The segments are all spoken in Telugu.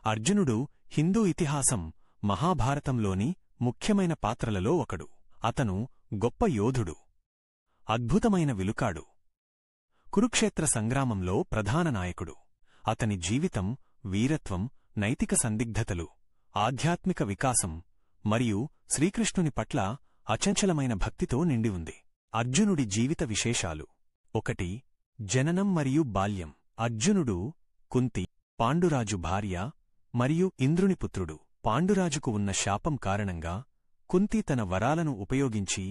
అర్జునుడు హిందూ ఇతిహాసం మహాభారతంలోని ముఖ్యమైన పాత్రలలో ఒకడు. అతను గొప్ప యోధుడు, అద్భుతమైన విలుకాడు, కురుక్షేత్ర సంగ్రామంలో ప్రధాన నాయకుడు. అతని జీవితం వీరత్వం, నైతిక సందిగ్ధతలు, ఆధ్యాత్మిక వికాసం మరియు శ్రీకృష్ణుని పట్ల అచంచలమైన భక్తితో నిండి ఉంది. అర్జునుడి జీవిత విశేషాలు. 1. జననం మరియు బాల్యం. అర్జునుడు కుంతి, పాండురాజు భార్య మరియు ఇంద్రుని పుత్రుడు. పాండురాజుకు ఉన్న శాపం కారణంగా కుంతి తన వరాలను ఉపయోగించి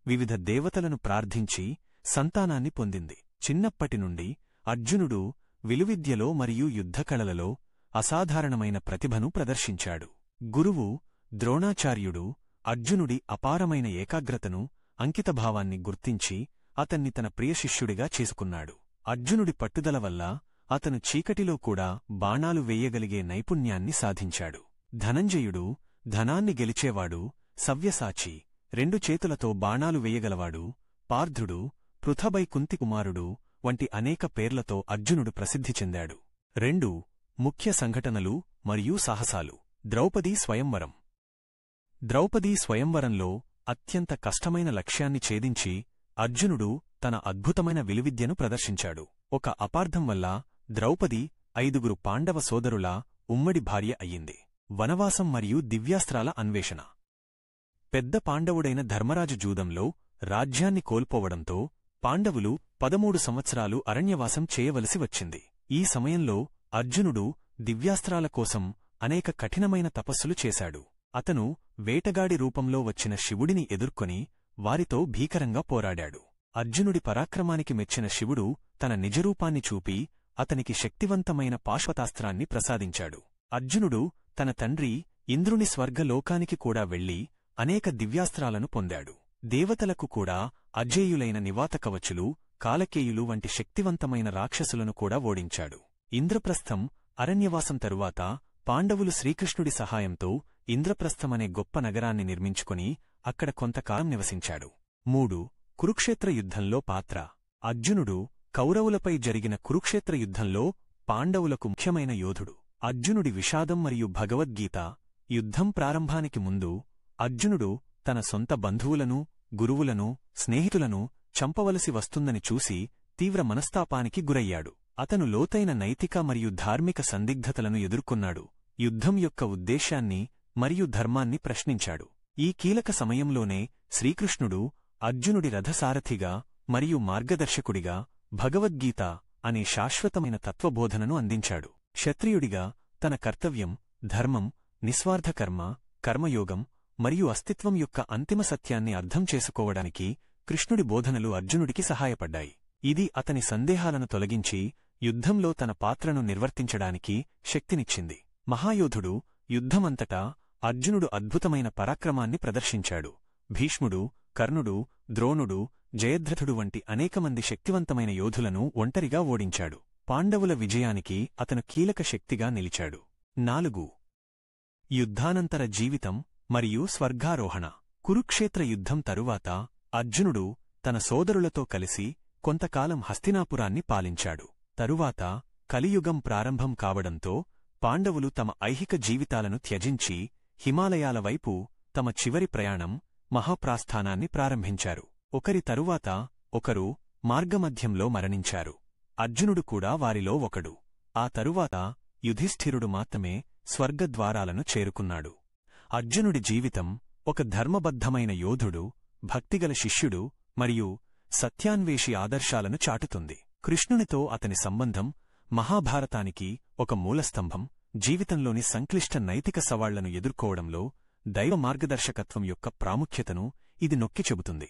వివిధ దేవతలను ప్రార్థించి సంతానాన్ని పొందింది. చిన్నప్పటినుండి అర్జునుడు విలువిద్యలో మరియు యుద్ధకళలలో అసాధారణమైన ప్రతిభను ప్రదర్శించాడు. గురువు ద్రోణాచార్యుడు అర్జునుడి అపారమైన ఏకాగ్రతను, అంకితభావాన్ని గుర్తించి అతన్ని తన ప్రియశిష్యుడిగా చేసుకున్నాడు. అర్జునుడి పట్టుదల వల్ల అతను చీకటిలో కూడా బాణాలు వేయగలిగే నైపుణ్యాన్ని సాధించాడు. ధనంజయుడు ధనాన్ని గెలిచేవాడు, సవ్యసాచి 2 చేతులతో బాణాలు వేయగలవాడు, పార్థుడు, పృథబై కుంతికుమారుడు వంటి అనేక పేర్లతో అర్జునుడు ప్రసిద్ధి చెందాడు. 2. ముఖ్య సంఘటనలు మరియు సాహసాలు. ద్రౌపదీ స్వయంవరం. ద్రౌపదీ స్వయంవరంలో అత్యంత కష్టమైన లక్ష్యాన్ని ఛేదించి అర్జునుడు తన అద్భుతమైన విలువిద్యను ప్రదర్శించాడు. ఒక అపార్థం వల్ల ద్రౌపది 5 పాండవ సోదరుల ఉమ్మడి భార్య అయ్యింది. వనవాసం మరియు దివ్యాస్త్రాల అన్వేషణ. పెద్ద పాండవుడైన ధర్మరాజు జూదంలో రాజ్యాన్ని కోల్పోవడంతో పాండవులు 13 సంవత్సరాలు అరణ్యవాసం చేయవలసి వచ్చింది. ఈ సమయంలో అర్జునుడు దివ్యాస్త్రాల కోసం అనేక కఠినమైన తపస్సులు చేశాడు. అతను వేటగాడి రూపంలో వచ్చిన శివుడిని ఎదుర్కొని వారితో భీకరంగా పోరాడాడు. అర్జునుడి పరాక్రమానికి మెచ్చిన శివుడు తన నిజరూపాన్ని చూపి అతనికి శక్తివంతమైన పాశ్వతాస్త్రాన్ని ప్రసాదించాడు. అర్జునుడు తన తండ్రి ఇంద్రుని స్వర్గలోకానికి కూడా వెళ్లి అనేక దివ్యాస్త్రాలను పొందాడు. దేవతలకు కూడా అజేయులైన నివాతకవచులు, కాలకేయులు వంటి శక్తివంతమైన రాక్షసులను కూడా ఓడించాడు. ఇంద్రప్రస్థం అరణ్యవాసం తరువాత పాండవులు శ్రీకృష్ణుడి సహాయంతో ఇంద్రప్రస్థమనే గొప్ప నగరాన్ని నిర్మించుకుని అక్కడ కొంతకాలం నివసించాడు. 3. కురుక్షేత్ర యుద్ధంలో పాత్ర. అర్జునుడు కౌరవులపై జరిగిన కురుక్షేత్ర యుద్ధంలో పాండవులకు ముఖ్యమైన యోధుడు. అర్జునుడి విషాదం మరియు భగవద్గీత. యుద్ధం ప్రారంభానికి ముందు అర్జునుడు తన సొంత బంధువులను, గురువులను, స్నేహితులను చంపవలసి వస్తుందని చూసి తీవ్ర మనస్తాపానికి గురయ్యాడు. అతను లోతైన నైతిక మరియు ధార్మిక సందిగ్ధతలను ఎదుర్కొన్నాడు. యుద్ధం యొక్క ఉద్దేశాన్ని మరియు ధర్మాన్ని ప్రశ్నించాడు. ఈ కీలక సమయంలోనే శ్రీకృష్ణుడు అర్జునుడి రథసారథిగా మరియు మార్గదర్శకుడిగా భగవద్గీత అనే శాశ్వతమైన తత్వబోధనను అందించాడు. క్షత్రియుడిగా తన కర్తవ్యం, ధర్మం, నిస్వార్థకర్మ, కర్మయోగం మరియు అస్తిత్వం యొక్క అంతిమ సత్యాన్ని అర్థం చేసుకోవడానికి కృష్ణుడి బోధనలు అర్జునుడికి సహాయపడ్డాయి. ఇది అతని సందేహాలను తొలగించి యుద్ధంలో తన పాత్రను నిర్వర్తించడానికి శక్తినిచ్చింది. మహాయోధుడు. యుద్ధమంతటా అర్జునుడు అద్భుతమైన పరాక్రమాన్ని ప్రదర్శించాడు. భీష్ముడు, కర్ణుడు, ద్రోణుడు, జయద్రథుడు వంటి అనేకమంది శక్తివంతమైన యోధులను ఒంటరిగా ఓడించాడు. పాండవుల విజయానికి అతను కీలక శక్తిగా నిలిచాడు. 4. యుద్ధానంతర జీవితం మరియు స్వర్గారోహణ. కురుక్షేత్ర యుద్ధం తరువాత అర్జునుడు తన సోదరులతో కలిసి కొంతకాలం హస్తినాపురాన్ని పాలించాడు. తరువాత కలియుగం ప్రారంభం కావడంతో పాండవులు తమ ఐహిక జీవితాలను త్యజించి హిమాలయాల వైపు తమ చివరి ప్రయాణం, మహాప్రాస్థానాన్ని ప్రారంభించారు. ఒకరి తరువాత ఒకరు మార్గమధ్యంలో మరణించారు. అర్జునుడు కూడా వారిలో ఒకడు. ఆ తరువాత యుధిష్ఠిరుడు మాత్రమే స్వర్గద్వారాలను చేరుకున్నాడు. అర్జునుడి జీవితం ఒక ధర్మబద్ధమైన యోధుడు, భక్తిగల శిష్యుడు మరియు సత్యాన్వేషి ఆదర్శాలను చాటుతుంది. కృష్ణునితో అతని సంబంధం మహాభారతానికి ఒక మూలస్తంభం. జీవితంలోని సంక్లిష్ట నైతిక సవాళ్లను ఎదుర్కోవడంలో దైవ మార్గదర్శకత్వం యొక్క ప్రాముఖ్యతను ఇది నొక్కి చెబుతుంది.